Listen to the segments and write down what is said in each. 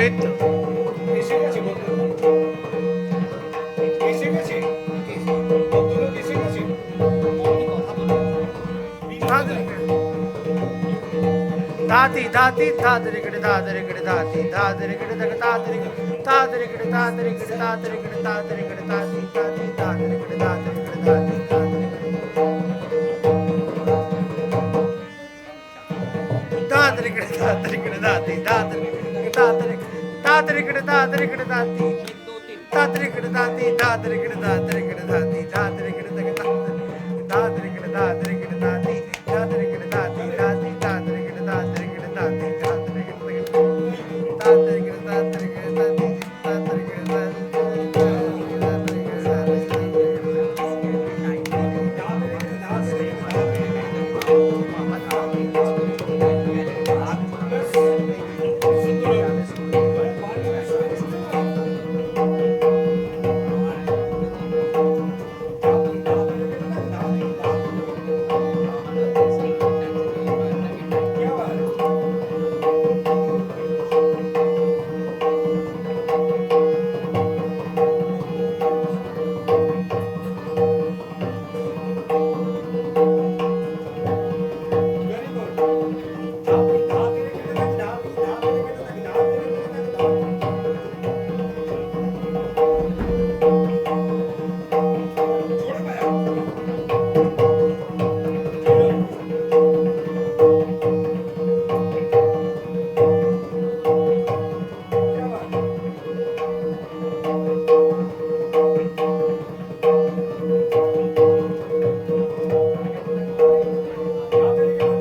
এই তো এসে গেছে বন্ধু, এসে গেছে, ভদ্রলোক এসে গেছে। दाती दाती दादरे कडे दादरे कडे दाती दादरे कडे दग दादरे दादरे कडे दादरे कडे दादरे कडे दादरे कडे दाती दाती दादरे कडे दादरे कडे दाती दादरे कडे दादरे कडे दाती दादरे दादरे दादरे कडे दादरे कडे दाती दादरे कडे दाती दादरे कडे दादरे कडे दाती दादरे कडे दग दादरे कडे दादरे कडे दाती दादरे कडे दाती दाती दादरे कडे दादरे कडे दाती दादरे कडे दादरे कडे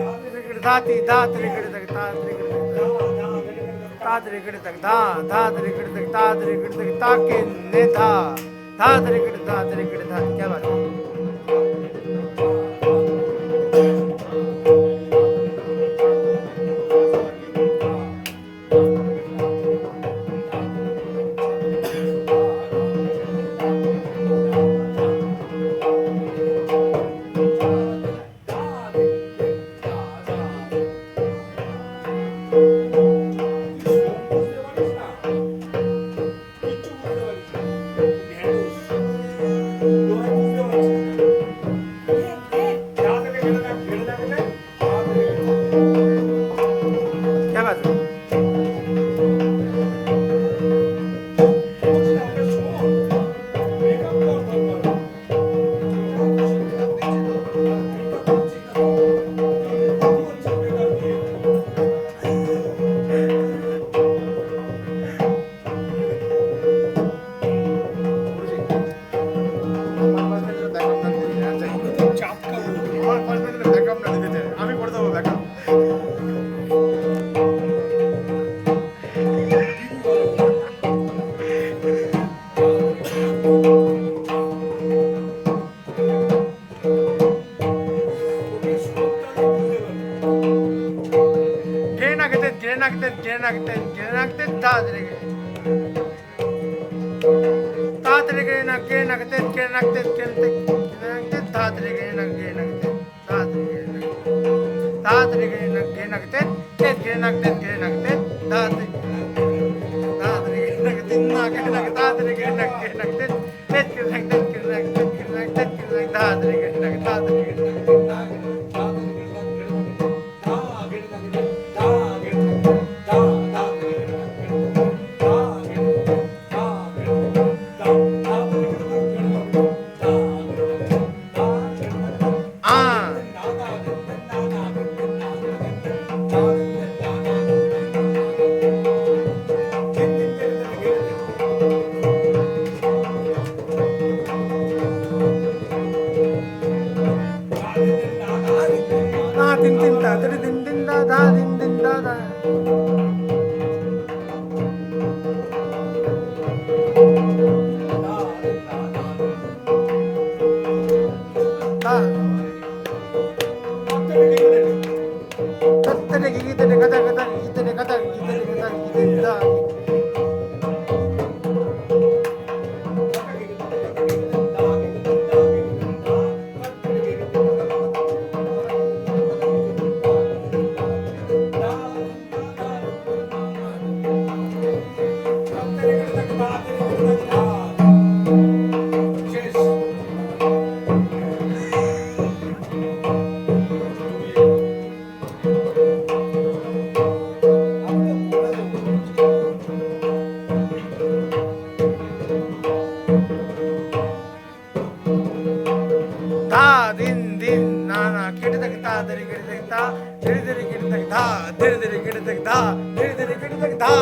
दादरे कडे दाती दादरे कडे दाती दादरे कडे दग दादरे कडे दादरे कडे दग धा दादरे कडे दग दादरे कडे दग ताके ने धा दादरे कडे धा क्या बात है क्या बात है আমি করে দেবো ব্যাকআপ ಗೆಣಾಗ್ತೆ ತಾತ್ರೆಗೆ ನಗತೆ ಗೆಣಾಗ್ತೆ ಗೆಣಾಗ್ತೆ ತಾತ್ರೆಗೆ ನಗತೆ ತಾತ್ರೆಗೆ ನಗತೆ ಗೆಣಾಗ್ತೆ ತಾತ್ರೆ ತಾತ್ರೆಗೆ ನಗತೆ ನಾಗೆ ತಾತ್ರೆಗೆ ನಗತೆ ತಾತ್ರೆಗೆ धा दिन दिन नाना किडतक ता तरी किडतक ता धीरे धीरे किडतक धा धीरे धीरे किडतक धा धीरे धीरे किडतक धा